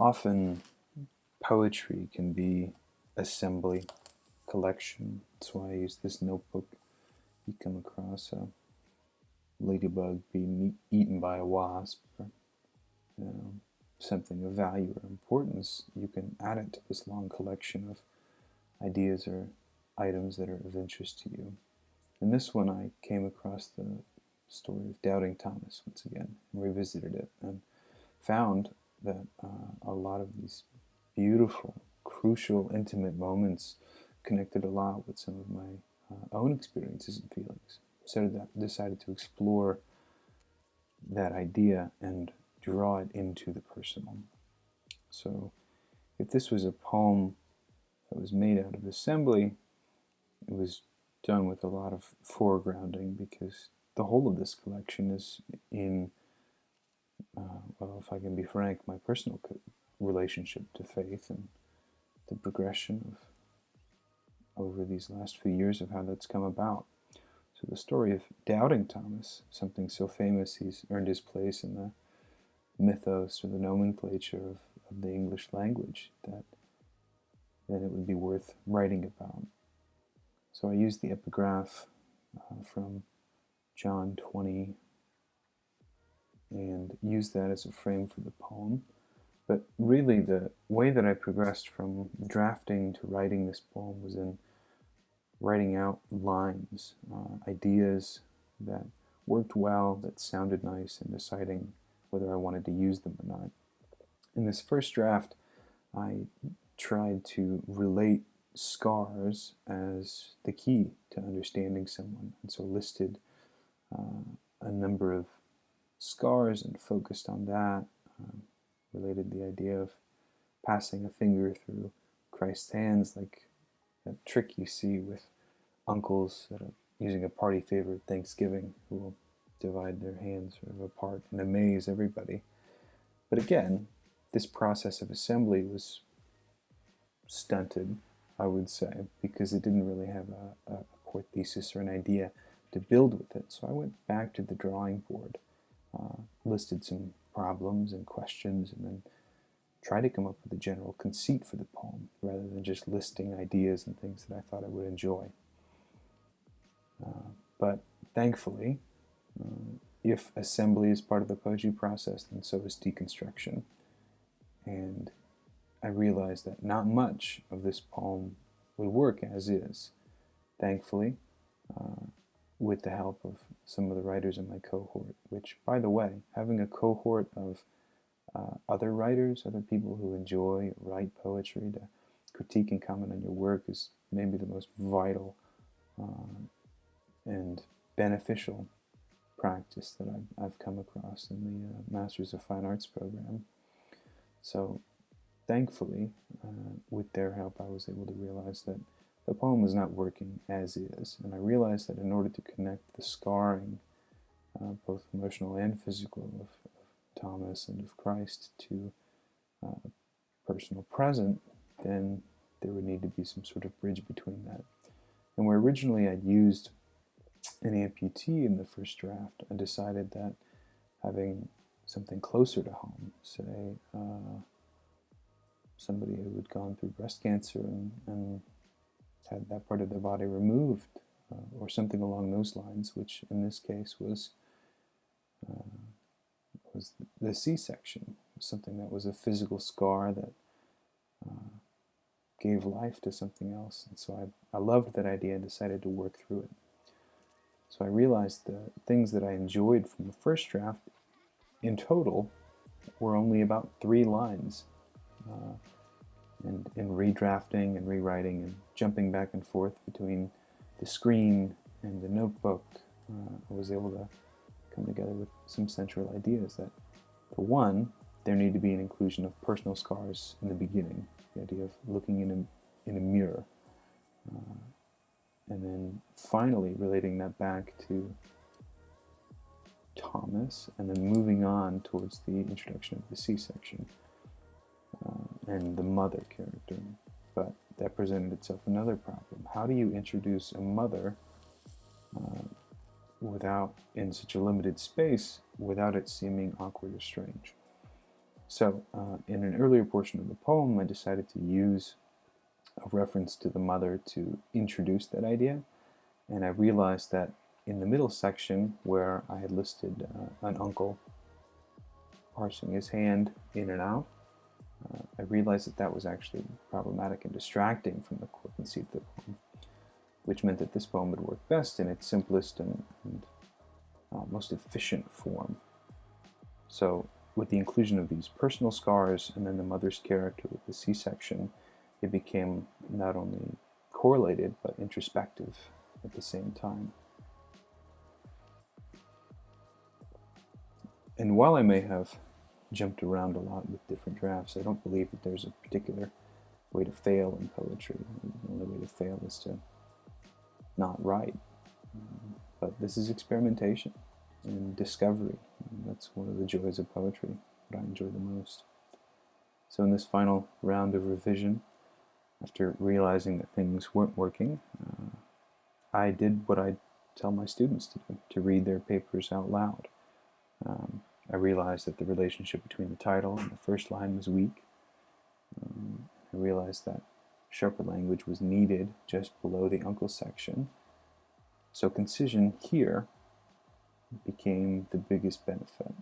Often poetry can be assembly, collection. That's why I use this notebook. You come across a ladybug being eaten by a wasp, or you know, something of value or importance, you can add it to this long collection of ideas or items that are of interest to you. In this one, I came across the story of Doubting Thomas once again, and revisited it, and found that a lot of these beautiful, crucial, intimate moments connected a lot with some of my own experiences and feelings. So that decided to explore that idea and draw it into the personal. So if this was a poem that was made out of assembly, it was done with a lot of foregrounding because the whole of this collection is in, well, if I can be frank, my personal relationship to faith and the progression of over these last few years of how that's come about. So the story of Doubting Thomas, something so famous, he's earned his place in the mythos or the nomenclature of the English language, that then it would be worth writing about. So I used the epigraph from John 20 and used that as a frame for the poem. But really, the way that I progressed from drafting to writing this poem was in writing out lines, ideas that worked well, that sounded nice, and deciding whether I wanted to use them or not. In this first draft, I tried to relate scars as the key to understanding someone, and so listed a number of scars and focused on that. Related the idea of passing a finger through Christ's hands, like that trick you see with uncles that are using a party favor at Thanksgiving, who will divide their hands sort of apart and amaze everybody. But again, this process of assembly was stunted, I would say, because it didn't really have a core thesis or an idea to build with it. So I went back to the drawing board, listed some problems and questions, and then tried to come up with a general conceit for the poem rather than just listing ideas and things that I thought I would enjoy. But thankfully, if assembly is part of the poetry process, then so is deconstruction. And I realized that not much of this poem would work as is. Thankfully, with the help of some of the writers in my cohort, which, by the way, having a cohort of other writers, other people who enjoy, write poetry, to critique and comment on your work is maybe the most vital and beneficial practice that I've come across in the Masters of Fine Arts program. So thankfully, with their help, I was able to realize that the poem was not working as is, and I realized that in order to connect the scarring, both emotional and physical, of Thomas and of Christ to personal present, then there would need to be some sort of bridge between that. And where originally I'd used an amputee in the first draft, I decided that having something closer to home, say somebody who had gone through breast cancer and had that part of their body removed, or something along those lines, which in this case was the C-section, something that was a physical scar that gave life to something else. And so I loved that idea and decided to work through it. So I realized the things that I enjoyed from the first draft in total were only about 3 lines. And in redrafting and rewriting and jumping back and forth between the screen and the notebook, I was able to come together with some central ideas that, for one, there need to be an inclusion of personal scars in the beginning, the idea of looking in a mirror, and then finally relating that back to Thomas, and then moving on towards the introduction of the C-section and the mother character. But that presented itself another problem. How do you introduce a mother without, in such a limited space, without it seeming awkward or strange? So, in an earlier portion of the poem, I decided to use a reference to the mother to introduce that idea, and I realized that in the middle section, where I had listed an uncle parsing his hand in and out, I realized that that was actually problematic and distracting from the core conceit of the poem, which meant that this poem would work best in its simplest and most efficient form. So, with the inclusion of these personal scars and then the mother's character with the C-section, it became not only correlated but introspective at the same time. And while I may have jumped around a lot with different drafts, I don't believe that there's a particular way to fail in poetry. The only way to fail is to not write. But this is experimentation and discovery. And that's one of the joys of poetry, what I enjoy the most. So in this final round of revision, after realizing that things weren't working, I did what I tell my students to do, to read their papers out loud. I realized that the relationship between the title and the first line was weak. I realized that sharper language was needed just below the uncle section. So concision here became the biggest benefit.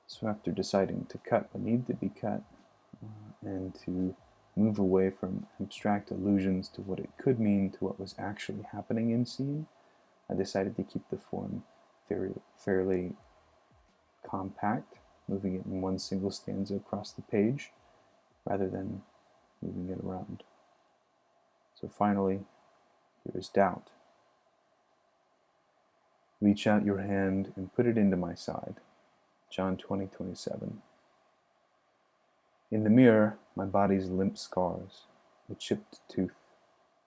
So after deciding to cut what needed to be cut and to move away from abstract allusions to what it could mean to what was actually happening in scene, I decided to keep the form fairly compact, moving it in one single stanza across the page, rather than moving it around. So finally, here is doubt. Reach out your hand and put it into my side. John 20:27. In the mirror, my body's limp scars, the chipped tooth,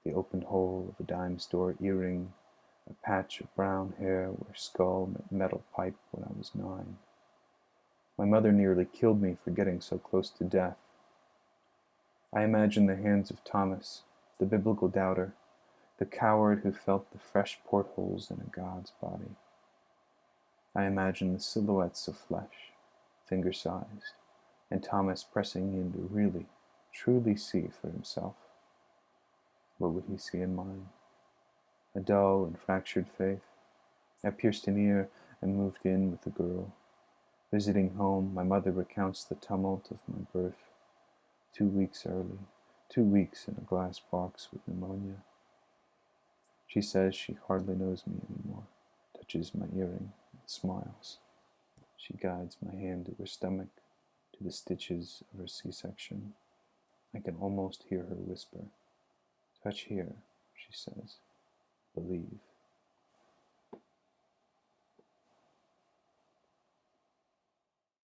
the opened hole of a dime store earring, a patch of brown hair where skull met metal pipe when I was 9. My mother nearly killed me for getting so close to death. I imagine the hands of Thomas, the biblical doubter, the coward who felt the fresh portholes in a God's body. I imagine the silhouettes of flesh, finger-sized, and Thomas pressing in to really, truly see for himself. What would he see in mine? A dull and fractured faith. I pierced an ear and moved in with the girl. Visiting home, my mother recounts the tumult of my birth. 2 weeks early, 2 weeks in a glass box with pneumonia. She says she hardly knows me anymore, touches my earring and smiles. She guides my hand to her stomach, to the stitches of her C-section. I can almost hear her whisper. Touch here, she says. Believe.